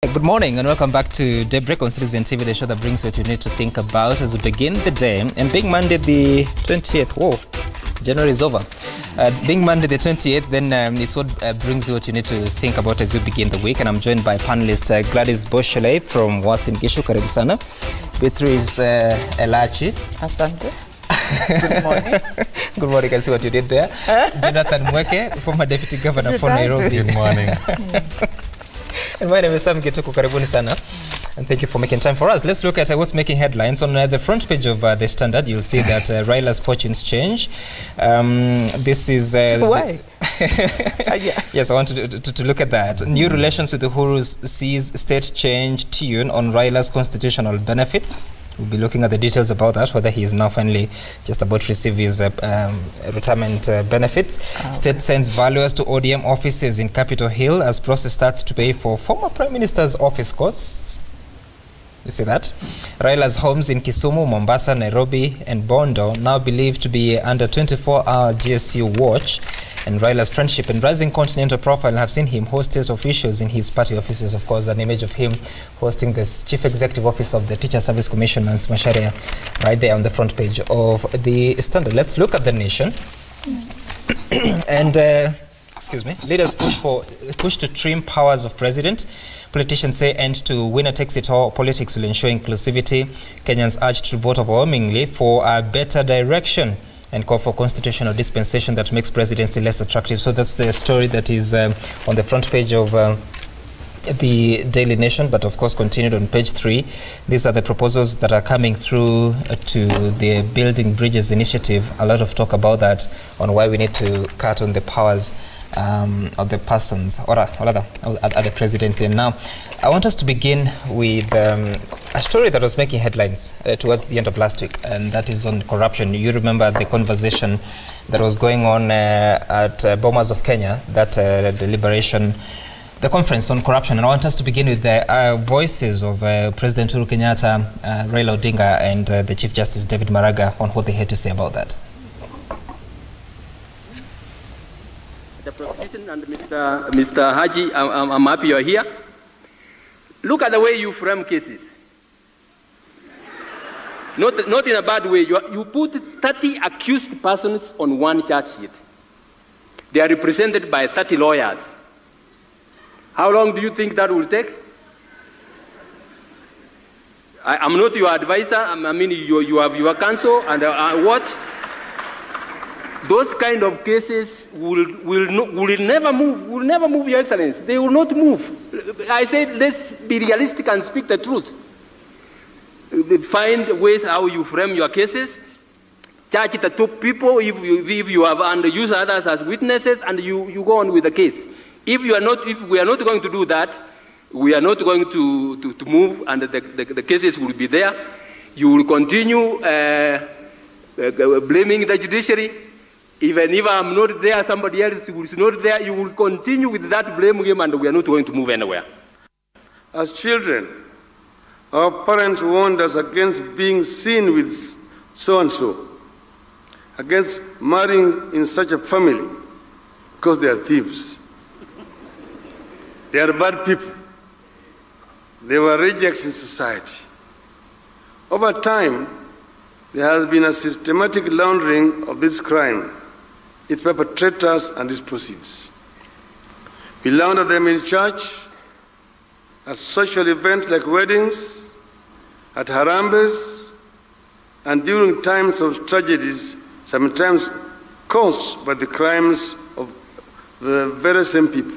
Good morning and welcome back to Daybreak on Citizen TV, the show that brings what you need to think about as we begin the day. And being Monday the 28th, whoa, January is over. Being Monday the 28th, then it's what brings you what you need to think about as you begin the week. And I'm joined by panelist Gladys Shollei from Wasin Gishu, karibu sana. Beatrice Elachi. Asante. Good morning. Good morning. I see what you did there. Jonathan Mweke, former deputy governor for Nairobi. Good morning. And my name is Sam Gituku, karibuni sana. And thank you for making time for us. Let's look at what's making headlines. On the front page of The Standard, you'll see that Raila's fortunes change. This is... Why? Yes, I want to look at that. New relations with the Uhuru sees state change tune on Raila's constitutional benefits. We'll be looking at the details about that, whether he is now finally just about to receive his retirement benefits. State sends valuers to ODM offices in Capitol Hill as process starts to pay for former Prime Minister's office costs. You see that? Raila's homes in Kisumu, Mombasa, Nairobi, and Bondo now believed to be under 24-hour GSU watch. And Raila's friendship and rising continental profile have seen him host state officials in his party offices. Of course, an image of him hosting the chief executive office of the Teacher Service Commission, Nancy Macharia, right there on the front page of The Standard. Let's look at The Nation. And, excuse me, leaders push to trim powers of president. Politicians say end to winner-takes-it-all politics will ensure inclusivity. Kenyans urged to vote overwhelmingly for a better direction and call for constitutional dispensation that makes presidency less attractive. So that's the story that is on the front page of the Daily Nation, but of course continued on page 3. These are the proposals that are coming through to the Building Bridges initiative. A lot of talk about that, on why we need to cut on the powers of the persons, or rather, at the presidency. And now, I want us to begin with a story that was making headlines towards the end of last week, and that is on corruption. You remember the conversation that was going on at Bomas of Kenya, that deliberation, the conference on corruption. And I want us to begin with the voices of President Uhuru Kenyatta, Raila Odinga, and the Chief Justice David Maraga on what they had to say about that. The prosecution and Mr. Haji, I'm happy you're here. Look at the way you frame cases. Not in a bad way. You put 30 accused persons on one charge sheet. They are represented by 30 lawyers. How long do you think that will take? I'm not your advisor. I mean, you have your counsel, and what? Those kind of cases will never move. Will never move, Your Excellency. They will not move. I said, let's be realistic and speak the truth. Find ways how you frame your cases. Charge the top people if you have, and use others as witnesses, and you go on with the case. If we are not going to do that, we are not going to move, and the cases will be there. You will continue blaming the judiciary. Even if I'm not there, somebody else who is not there, you will continue with that blame game, and we are not going to move anywhere. As children, our parents warned us against being seen with so-and-so, against marrying in such a family, because they are thieves. They are bad people. They were rejects in society. Over time, there has been a systematic laundering of this crime, its perpetrators and its proceeds. We launder them in church, at social events like weddings, at harambes, and during times of tragedies, sometimes caused by the crimes of the very same people.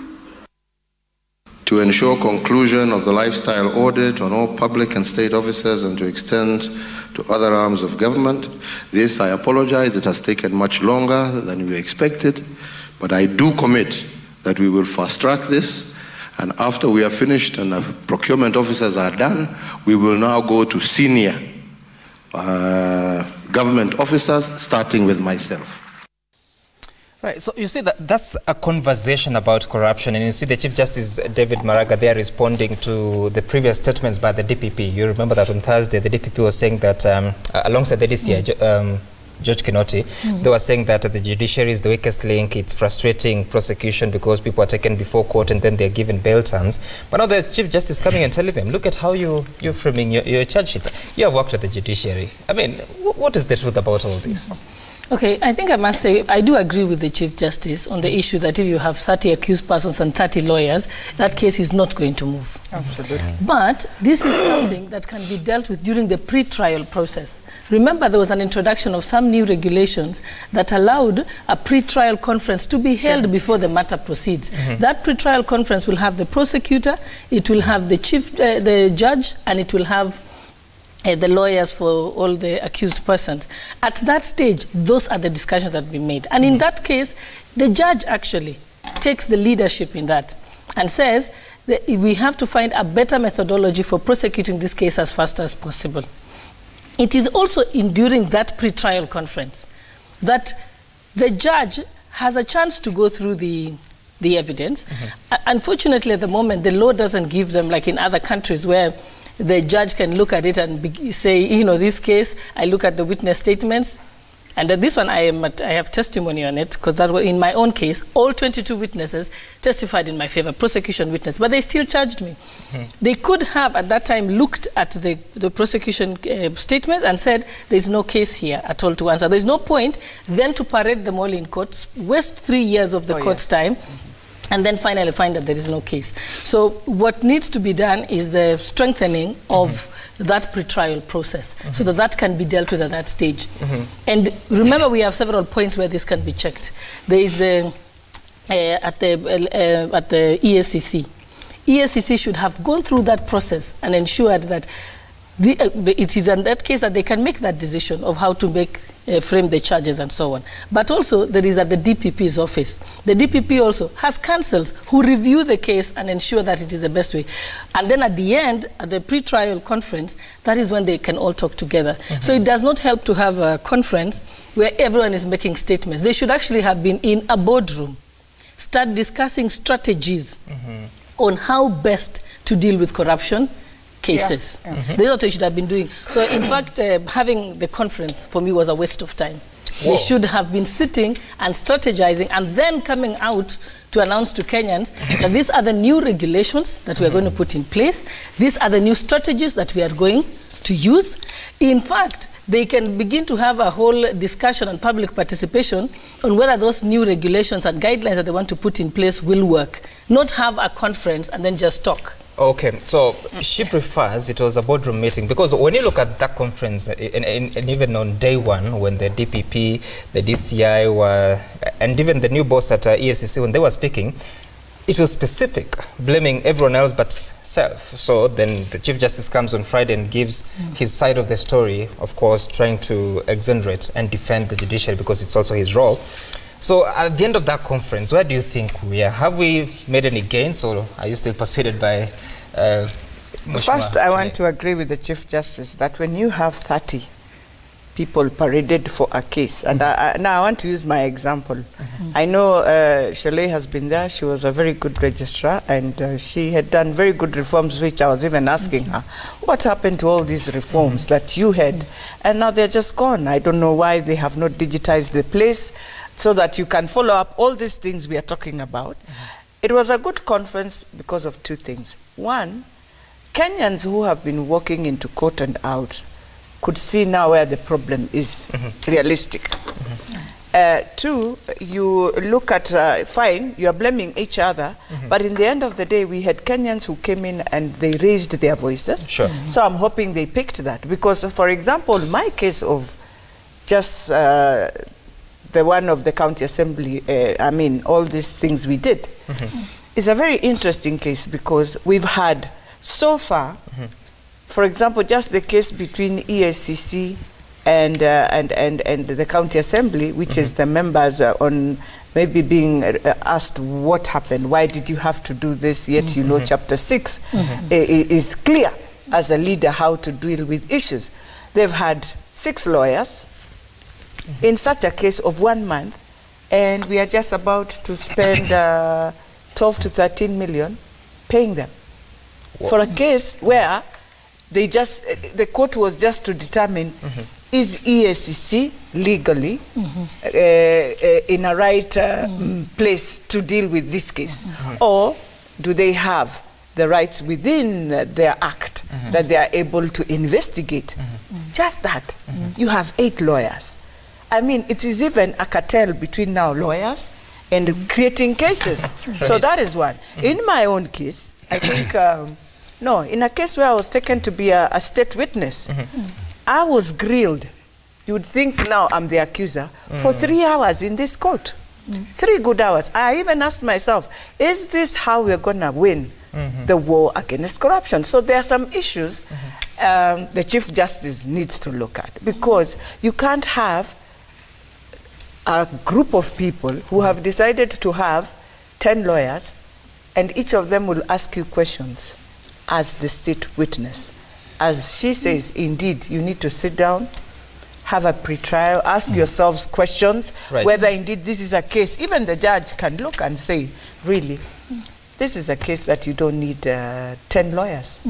To ensure conclusion of the lifestyle audit on all public and state officers and to extend to other arms of government. This, I apologize, it has taken much longer than we expected, but I do commit that we will fast-track this, and after we are finished and the procurement officers are done, we will now go to senior government officers, starting with myself. Right, so you see that's a conversation about corruption, and you see the Chief Justice David Maraga there responding to the previous statements by the DPP. You remember that on Thursday the DPP was saying that alongside the DCI, George Kinoti. They were saying that the judiciary is the weakest link. It's frustrating prosecution because people are taken before court and then they're given bail terms. But now the Chief Justice coming and telling them, look at how you're framing your charge sheets. You have worked at the judiciary. I mean, what is the truth about all this? Okay, I think I must say I do agree with the Chief Justice on the issue that if you have 30 accused persons and 30 lawyers, that case is not going to move. Absolutely. But this is something that can be dealt with during the pre-trial process. Remember, there was an introduction of some new regulations that allowed a pre-trial conference to be held before the matter proceeds. That pre-trial conference will have the prosecutor, it will have the judge, and it will have the lawyers for all the accused persons. At that stage, those are the discussions that we made. And in that case, the judge actually takes the leadership in that and says that we have to find a better methodology for prosecuting this case as fast as possible. It is also during that pre-trial conference that the judge has a chance to go through the evidence. Unfortunately, at the moment, the law doesn't give them, like in other countries where the judge can look at it and say, you know, this case, I look at the witness statements, and this one I have testimony on it, because that was in my own case, all 22 witnesses testified in my favor, prosecution witness, but they still charged me. They could have, at that time, looked at the prosecution statements and said, there's no case here at all to answer. There's no point then to parade them all in court, waste 3 years of the court's time, and then finally find that there is no case. So what needs to be done is the strengthening of that pretrial process so that that can be dealt with at that stage. And remember, we have several points where this can be checked. There is at the EACC. EACC should have gone through that process and ensured that it is in that case that they can make that decision of how to frame the charges and so on. But also, there is at the DPP's office. The DPP also has counsels who review the case and ensure that it is the best way. And then at the end, at the pre-trial conference, that is when they can all talk together. So it does not help to have a conference where everyone is making statements. They should actually have been in a boardroom, start discussing strategies on how best to deal with corruption cases. That's what they should have been doing. So in fact, having the conference for me was a waste of time. They should have been sitting and strategizing and then coming out to announce to Kenyans that these are the new regulations that we are going to put in place. These are the new strategies that we are going to use. In fact, they can begin to have a whole discussion and public participation on whether those new regulations and guidelines that they want to put in place will work. Not have a conference and then just talk. Okay, so she prefers it was a boardroom meeting, because when you look at that conference, and even on day one, when the DPP, the DCI were, and even the new boss at EACC, when they were speaking, it was specific, blaming everyone else but self. So then the Chief Justice comes on Friday and gives his side of the story, of course, trying to exonerate and defend the judiciary because it's also his role. So at the end of that conference, where do you think we are? Have we made any gains, or are you still persuaded by First, I want to agree with the Chief Justice that when you have 30 people paraded for a case, and now I want to use my example. I know Shollei has been there. She was a very good registrar, and she had done very good reforms, which I was even asking her, what happened to all these reforms that you had? And now they're just gone. I don't know why they have not digitized the place, so that you can follow up all these things we are talking about. It was a good conference because of two things. One, Kenyans who have been walking into court and out could see now where the problem is realistic. Two, you look at, fine, you are blaming each other, but in the end of the day, we had Kenyans who came in and they raised their voices. So I'm hoping they picked that. Because, for example, my case of just the one of the county assembly, I mean, all these things we did, is a very interesting case, because we've had so far, for example, just the case between EACC and the county assembly, which is the members on maybe being asked what happened, why did you have to do this, yet you know chapter 6 is clear as a leader how to deal with issues. They've had 6 lawyers in such a case of 1 month, and we are just about to spend 12 to 13 million paying them for a case where they just, the court was just to determine is EACC legally in a right place to deal with this case? Or do they have the rights within their act that they are able to investigate? Just that. You have 8 lawyers. I mean, it is even a cartel between now lawyers and creating cases. So that is one. In my own case, I think, no, in a case where I was taken to be a state witness, I was grilled. You would think now I'm the accuser for 3 hours in this court. 3 good hours. I even asked myself, is this how we're going to win the war against corruption? So there are some issues the Chief Justice needs to look at, because you can't have a group of people who have decided to have 10 lawyers, and each of them will ask you questions as the state witness. As she says, indeed, you need to sit down, have a pre-trial, ask yourselves questions, whether indeed this is a case. Even the judge can look and say, really, this is a case that you don't need 10 lawyers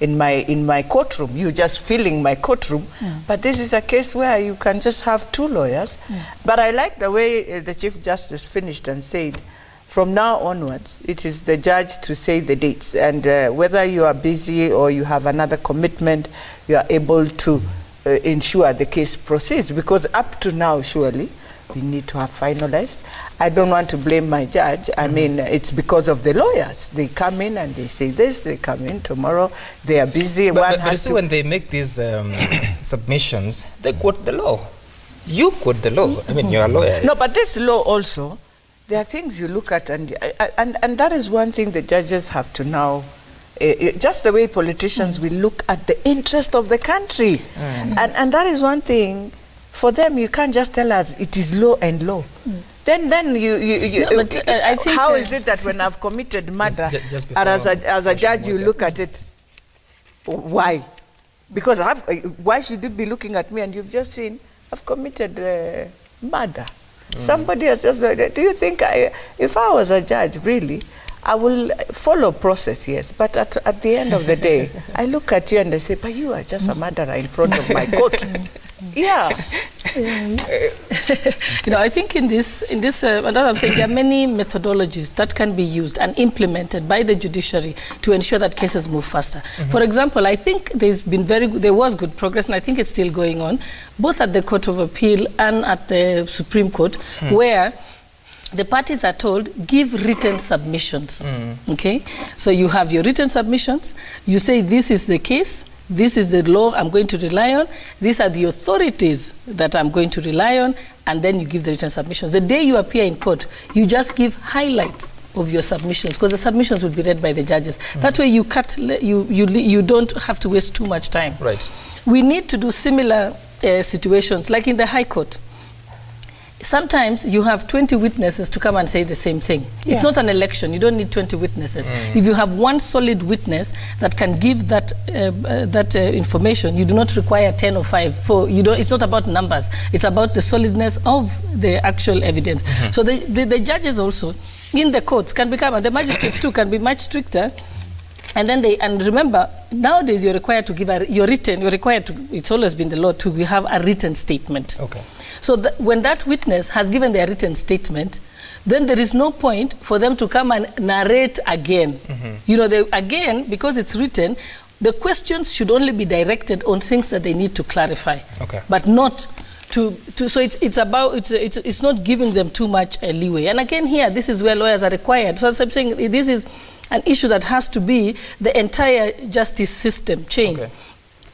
in my courtroom. You're just filling my courtroom. But this is a case where you can just have 2 lawyers. But I like the way the Chief Justice finished and said, from now onwards, it is the judge to say the dates. And whether you are busy or you have another commitment, you are able to ensure the case proceeds. Because up to now, surely, we need to have finalized. I don't want to blame my judge. I mean, it's because of the lawyers. They come in and they say this, they come in tomorrow, they are busy. But when they make these submissions, they quote the law. You quote the law. I mean, you're a lawyer. No, but this law also, there are things you look at, and that is one thing the judges have to now, just the way politicians will look at the interest of the country. And that is one thing. For them, you can't just tell us it is law and law. Then I think how is it that when I've committed murder, as a judge, you look at it? Why? Because why should you be looking at me and you've just seen I've committed murder? Somebody has just said, do you think if I was a judge, really, I will follow process, yes, but at the end of the day, I look at you and I say, but you are just a murderer in front of my court. Yeah. You know, I think in this another thing, there are many methodologies that can be used and implemented by the judiciary to ensure that cases move faster. For example, I think there was good progress, and I think it's still going on, both at the Court of Appeal and at the Supreme Court, where the parties are told, give written submissions. Okay? So you have your written submissions, you say this is the case, this is the law I'm going to rely on, these are the authorities that I'm going to rely on, and then you give the written submissions. The day you appear in court, you just give highlights of your submissions, because the submissions will be read by the judges. That way you don't have to waste too much time. Right. We need to do similar situations, like in the High Court. Sometimes you have 20 witnesses to come and say the same thing. It's not an election. You don't need 20 witnesses. If you have one solid witness that can give that information, you do not require 10 or 5. It's not about numbers. It's about the solidness of the actual evidence. So the judges also in the courts can become, and the magistrates too, can be much stricter. And then remember, nowadays you're required to give it's always been the law to have a written statement. Okay. So when that witness has given their written statement, then there is no point for them to come and narrate again. You know, again, because it's written, the questions should only be directed on things that they need to clarify. Okay. But not so it's not giving them too much leeway. And again here, this is where lawyers are required. So I'm saying this is an issue that has to be the entire justice system change. Okay.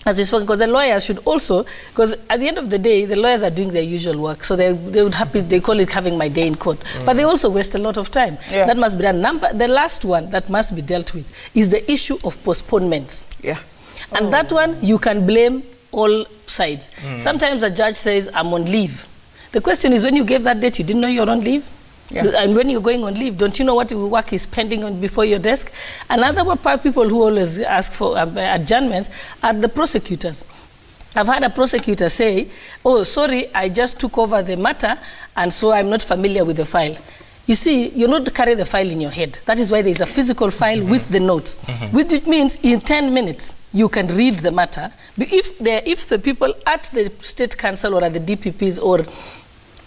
As we spoke, because the lawyers should also, because at the end of the day, the lawyers are doing their usual work, so they call it having my day in court. But they also waste a lot of time. Yeah. That must be done. The last one that must be dealt with is the issue of postponements. Yeah. And that one, you can blame all sides. Sometimes a judge says, I'm on leave. The question is, when you gave that date, you didn't know you're on leave? Yeah. And when you're going on leave, don't you know what work is pending on before your desk? Another people who always ask for adjournments are the prosecutors. I've had a prosecutor say, oh, sorry, I just took over the matter, and so I'm not familiar with the file. You see, you're not carrying the file in your head. That is why there is a physical file with the notes, which means in 10 minutes, you can read the matter. If the people at the State Council or at the DPPs or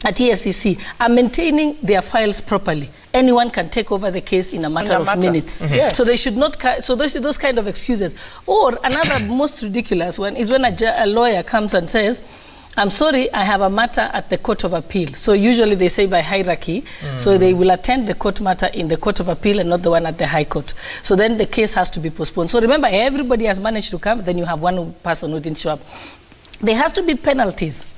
at ESCC are maintaining their files properly, anyone can take over the case in a matter of minutes. Yes. So they should not, so those kind of excuses. Or another most ridiculous one is when a lawyer comes and says, I'm sorry, I have a matter at the Court of Appeal. So usually they say by hierarchy, so they will attend the court matter in the Court of Appeal and not the one at the High Court. So then the case has to be postponed. So remember, everybody has managed to come, then you have one person who didn't show up. There has to be penalties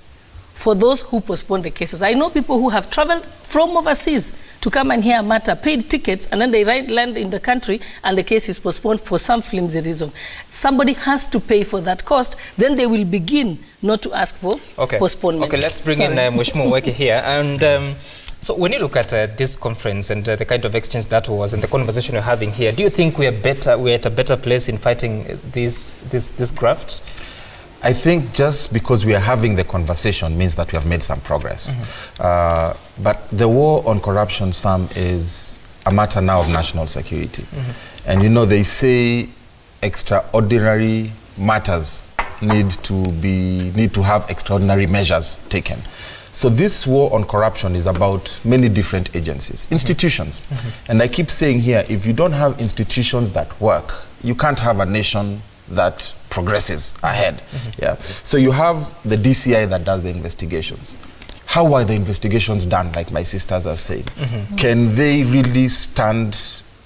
for those who postpone the cases. I know people who have traveled from overseas to come and hear a matter, paid tickets, and then they land in the country and the case is postponed for some flimsy reason. Somebody has to pay for that cost, then they will begin not to ask for postponement. Okay, let's bring in Mheshimiwa Weke here. And so when you look at this conference and the kind of exchange that was and the conversation we're having here, do you think we're at a better place in fighting this graft? I think just because we are having the conversation means that we have made some progress. But the war on corruption, Sam, is a matter now of national security. And you know, they say extraordinary matters need to have extraordinary measures taken. So this war on corruption is about many different agencies, institutions. And I keep saying here, if you don't have institutions that work, you can't have a nation that progresses ahead. So you have the DCI that does the investigations. How are the investigations done, like my sisters are saying? Can they really stand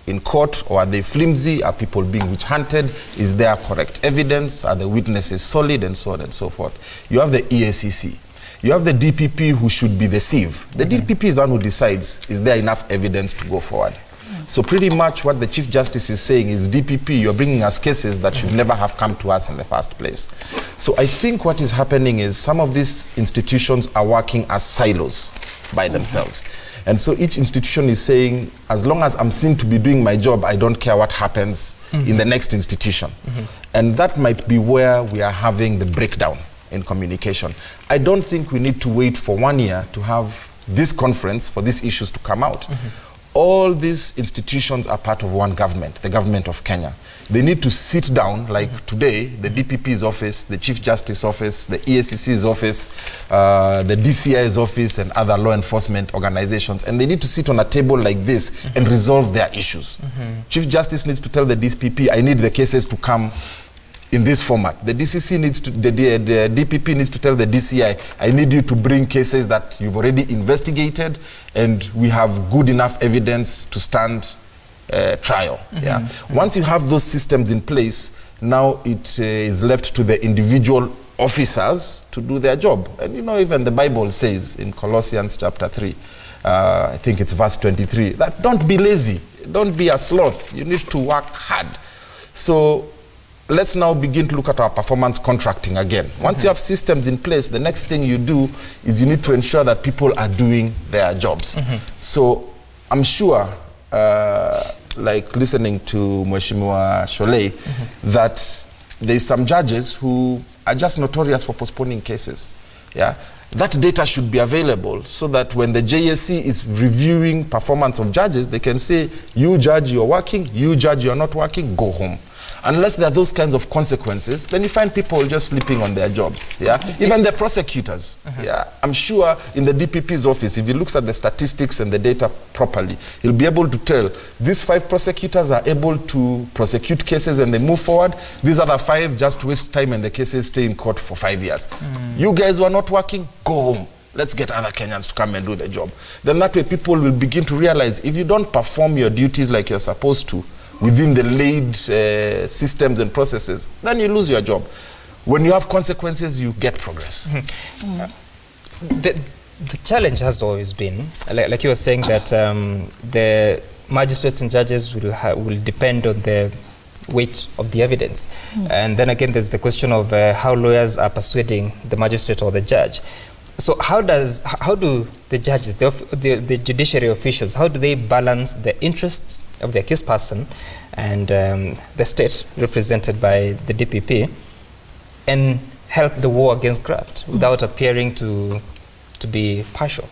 in court, or are they flimsy? Are people being witch-hunted? Is there correct evidence? Are the witnesses solid? And so on and so forth. You have the EACC. You have the DPP, who should be the sieve. The DPP is the one who decides, is there enough evidence to go forward? So pretty much what the Chief Justice is saying is, DPP, you're bringing us cases that should never have come to us in the first place. So I think what is happening is some of these institutions are working as silos by themselves. And so each institution is saying, as long as I'm seen to be doing my job, I don't care what happens in the next institution. And that might be where we are having the breakdown in communication. I don't think we need to wait for 1 year to have this conference for these issues to come out. All these institutions are part of one government, the government of Kenya. They need to sit down, like today, the DPP's office, the Chief Justice's office, the EACC's office, the DCI's office, and other law enforcement organizations. And they need to sit on a table like this and resolve their issues. Chief Justice needs to tell the DPP, I need the cases to come in this format. The DCC needs to, the DPP needs to tell the DCI, I need you to bring cases that you've already investigated and we have good enough evidence to stand trial. Once you have those systems in place, now it is left to the individual officers to do their job. And you know, even the Bible says in Colossians chapter 3, I think it's verse 23, that don't be lazy, don't be a sloth, you need to work hard. So let's now begin to look at our performance contracting again. Once you have systems in place, the next thing you do is you need to ensure that people are doing their jobs. So I'm sure, like listening to Mheshimiwa Shollei, that there's some judges who are just notorious for postponing cases. That data should be available so that when the JSC is reviewing performance of judges, they can say, you judge, you're working, you judge, you're not working, go home. Unless there are those kinds of consequences, then you find people just sleeping on their jobs. Even the prosecutors. I'm sure in the DPP's office, if he looks at the statistics and the data properly, he'll be able to tell these 5 prosecutors are able to prosecute cases and they move forward. These other 5 just waste time and the cases stay in court for 5 years. You guys who are not working, go home. Let's get other Kenyans to come and do the job. Then that way people will begin to realize if you don't perform your duties like you're supposed to, within the laid systems and processes, then you lose your job. When you have consequences, you get progress. The challenge has always been, like you were saying, that the magistrates and judges will depend on the weight of the evidence. And then again, there's the question of how lawyers are persuading the magistrate or the judge. So how do the judges, the judiciary officials, how do they balance the interests of the accused person and the state represented by the DPP and help the war against graft without appearing to be partial?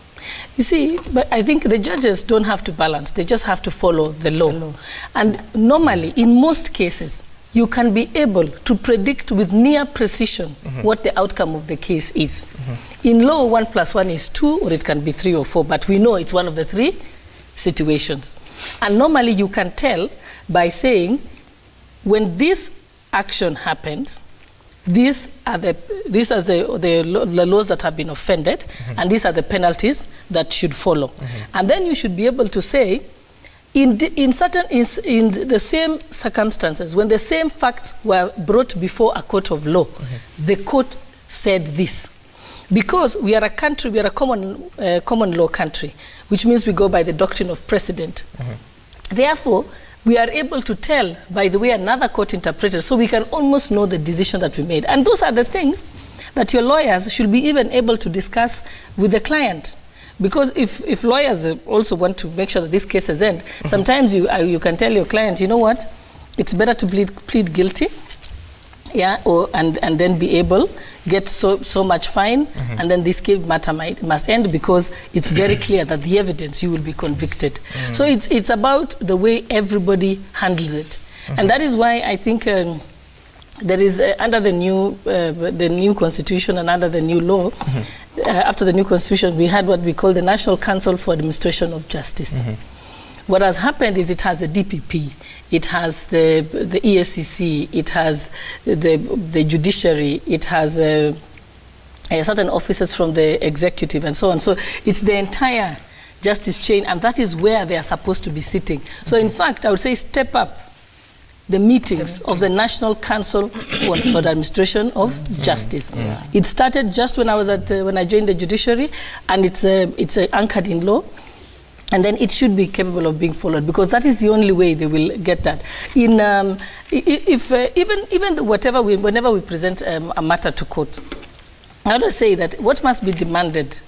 You see, but I think the judges don't have to balance. They just have to follow the law. And normally, in most cases, you can be able to predict with near precision what the outcome of the case is. In law, 1 + 1 is 2, or it can be 3 or 4, but we know it's one of the 3 situations. And normally you can tell by saying, when this action happens, these are the laws that have been offended, and these are the penalties that should follow. And then you should be able to say, in the same circumstances, when the same facts were brought before a court of law, the court said this. Because we are a country, we are a common law country, which means we go by the doctrine of precedent. Therefore, we are able to tell by the way another court interpreted, so we can almost know the decision that we made. And those are the things that your lawyers should be even able to discuss with the client. Because if lawyers also want to make sure that these cases end, sometimes you can tell your client, you know what, it's better to plead guilty, yeah, and then be able, get so much fine, and then this case matter must end, because it's very clear that the evidence, you will be convicted. So it's about the way everybody handles it. And that is why I think there is, under the new constitution and under the new law, after the new constitution, we had what we call the National Council for Administration of Justice. What has happened is it has the DPP, it has the ESCC, it has the judiciary, it has certain officers from the executive and so on. So it's the entire justice chain, and that is where they are supposed to be sitting. So in fact, I would say step up the meetings of the National Council for the Administration of Justice. It started just when I was when I joined the judiciary, and it's anchored in law. And then it should be capable of being followed, because that is the only way they will get that. Whenever we present a matter to court, I always say that what must be demanded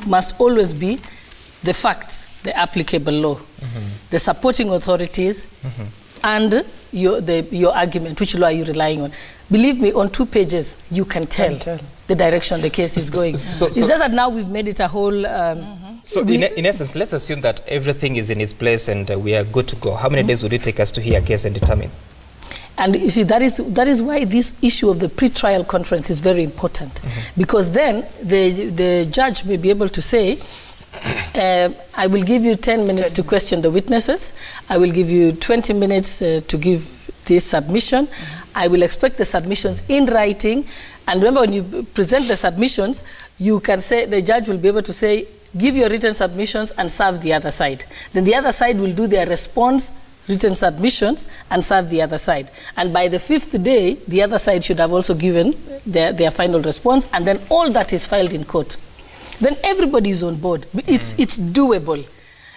must always be the facts, the applicable law, the supporting authorities, and your argument. Which law are you relying on? Believe me, on 2 pages, you can tell the direction the case is going. It's just that now we've made it a whole... So in essence, let's assume that everything is in its place and we are good to go. How many days would it take us to hear a case and determine? And you see, that is why this issue of the pre-trial conference is very important. Because then the judge may be able to say, I will give you 10 minutes to question the witnesses. I will give you 20 minutes to give this submission. I will expect the submissions in writing. And remember, when you present the submissions, you can say, the judge will be able to say, give your written submissions and serve the other side. Then the other side will do their response, written submissions, and serve the other side. And by the 5th day, the other side should have also given their final response, and then all that is filed in court. Then everybody is on board. It's doable.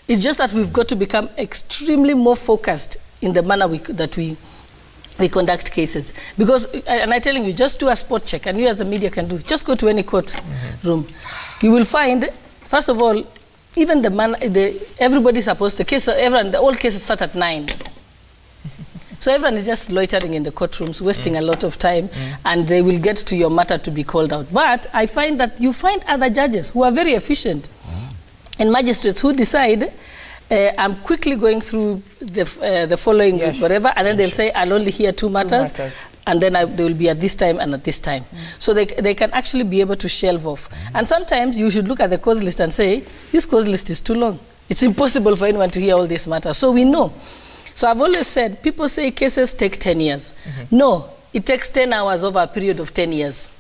It's just that we've got to become extremely more focused in the manner that we conduct cases. Because, and I'm telling you, just do a spot check, and you as a media can do. Just go to any court room. You will find, first of all, even everybody's supposed to, all cases start at 9. So everyone is just loitering in the courtrooms, wasting a lot of time, and they will get to your matter to be called out. But I find that you find other judges who are very efficient, and magistrates who decide, I'm quickly going through the following whatever, and then they'll say, I'll only hear 2 matters. And then they will be at this time and at this time. So they can actually be able to shelve off. And sometimes you should look at the cause list and say, this cause list is too long. It's impossible for anyone to hear all these matters. So we know. So I've always said, people say cases take 10 years. No, it takes 10 hours over a period of 10 years.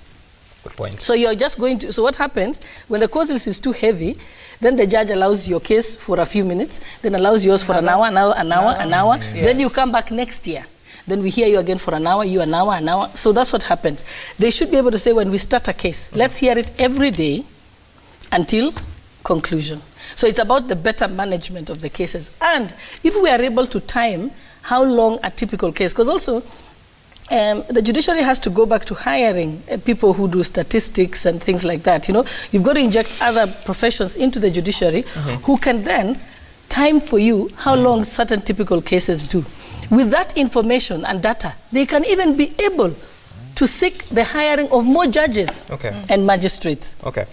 Good point. So you're just going to, so what happens, when the cause list is too heavy, then the judge allows your case for a few minutes, then allows yours for an hour. Then you come back next year. Then we hear you again for an hour, you an hour. So that's what happens. They should be able to say, when we start a case, let's hear it every day until conclusion. So it's about the better management of the cases. And if we are able to time how long a typical case, because also the judiciary has to go back to hiring people who do statistics and things like that. You know, you've got to inject other professions into the judiciary who can then time for you how long certain typical cases do. With that information and data, they can even be able to seek the hiring of more judges and magistrates. Okay.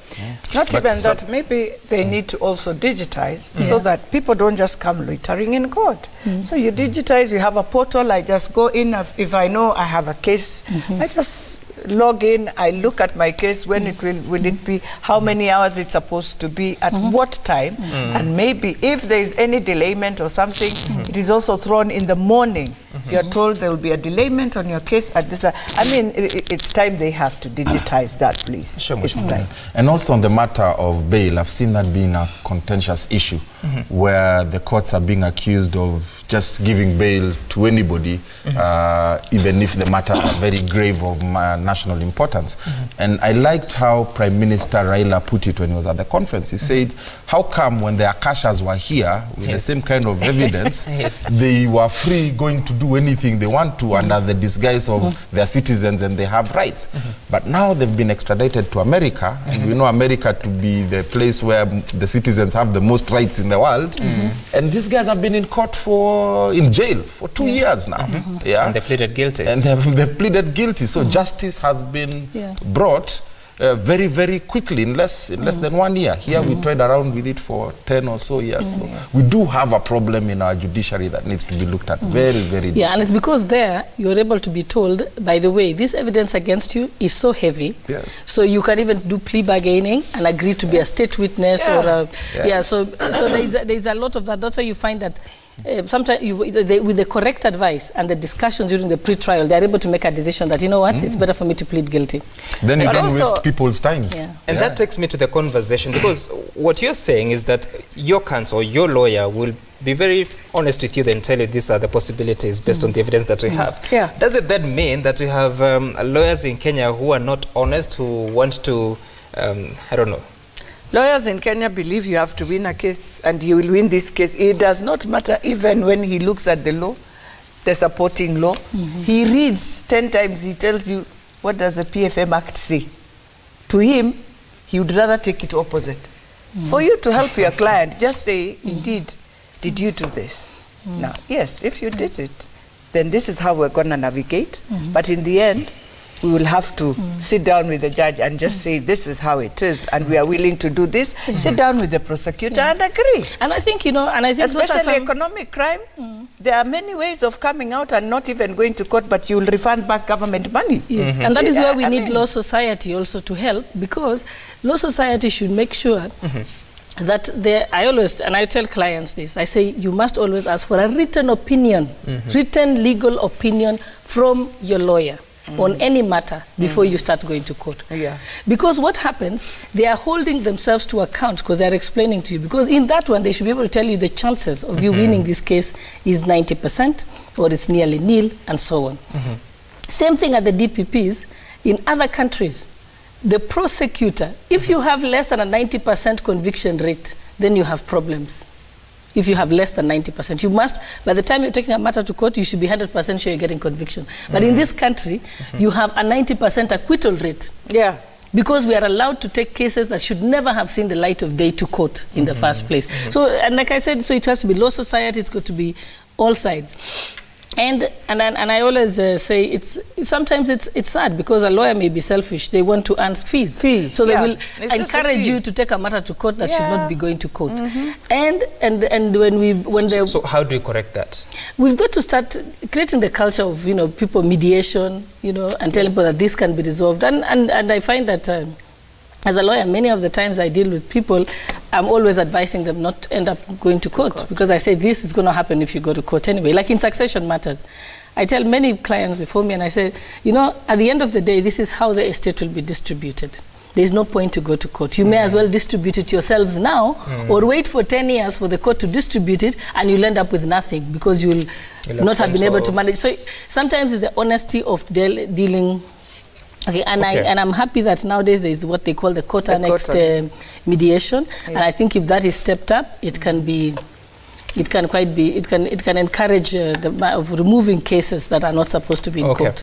Not even that, maybe they need to also digitize so that people don't just come loitering in court. So you digitize, you have a portal, I just go in, if I know I have a case, I just log in, I look at my case, when it will it be, how many hours it's supposed to be, at what time, and maybe if there is any delayment or something, it is also thrown in the morning. You're told there will be a delayment on your case at this. I mean, it's time they have to digitize that, please. Sure, it's time. And also on the matter of bail, I've seen that being a contentious issue where the courts are being accused of just giving bail to anybody, even if the matters are very grave of national importance. And I liked how Prime Minister Raila put it when he was at the conference. He said, how come when the Akashas were here with the same kind of evidence, they were free going to do anything they want to under the disguise of their citizens and they have rights. But now they've been extradited to America, and we know America to be the place where the citizens have the most rights in the world. And these guys have been in court in jail for 2 years now. And they pleaded guilty. And they've pleaded guilty. So justice has been brought very, very quickly, in less than 1 year. Here we tried around with it for 10 or so years. So we do have a problem in our judiciary that needs to be looked at very, very deeply. Yeah, and it's because there you're able to be told, by the way, this evidence against you is so heavy. So you can even do plea bargaining and agree to be a state witness or a, so there's a lot of that. That's why you find that sometimes with the correct advice and the discussions during the pre-trial, they're able to make a decision that, you know what, it's better for me to plead guilty. Then you don't waste people's times. And that takes me to the conversation, because what you're saying is that your counsel, your lawyer, will be very honest with you and tell you these are the possibilities based on the evidence that we have. Does it then mean that we have lawyers in Kenya who are not honest, who want to, I don't know, lawyers in Kenya believe you have to win a case, and you will win this case. It does not matter even when he looks at the law, the supporting law. He reads 10 times, he tells you, what does the PFM Act say? To him, he would rather take it opposite. For you to help your client, just say, indeed, did you do this? Now, yes, if you did it, then this is how we're going to navigate. But in the end, we will have to sit down with the judge and just say, this is how it is, and we are willing to do this. Sit down with the prosecutor and agree. And I think, you know, and I think especially economic crime, there are many ways of coming out and not even going to court, but you will refund back government money. And that is where we need Law Society also to help, because Law Society should make sure that I tell clients this, I say, you must always ask for a written opinion, written legal opinion from your lawyer on any matter before you start going to court. Because what happens, they are holding themselves to account because they are explaining to you. Because in that one, they should be able to tell you the chances of you winning this case is 90% or it's nearly nil and so on. Same thing at the DPPs. In other countries, the prosecutor, if you have less than a 90% conviction rate, then you have problems. If you have less than 90%, you must, by the time you're taking a matter to court, you should be 100% sure you're getting conviction. But in this country, you have a 90% acquittal rate. Because we are allowed to take cases that should never have seen the light of day to court in the first place. So, and like I said, so it has to be Law Society, it's got to be all sides. And I always say sometimes it's sad because a lawyer may be selfish. They want to earn fees. So they will encourage you to take a matter to court that should not be going to court. So how do you correct that? We've got to start creating the culture of people mediation, and telling people that this can be resolved. And I find that as a lawyer, many of the times I deal with people, I'm always advising them not to end up going to court, because I say this is going to happen if you go to court anyway. Like in succession matters, I tell many clients before me, and I say, at the end of the day, this is how the estate will be distributed. There's no point to go to court. You may as well distribute it yourselves now, or wait for 10 years for the court to distribute it, and you'll end up with nothing because you'll not have been able to manage. So sometimes it's the honesty of dealing. And I'm happy that nowadays there is what they call the court annexed mediation, and I think if that is stepped up, it can encourage of removing cases that are not supposed to be in court.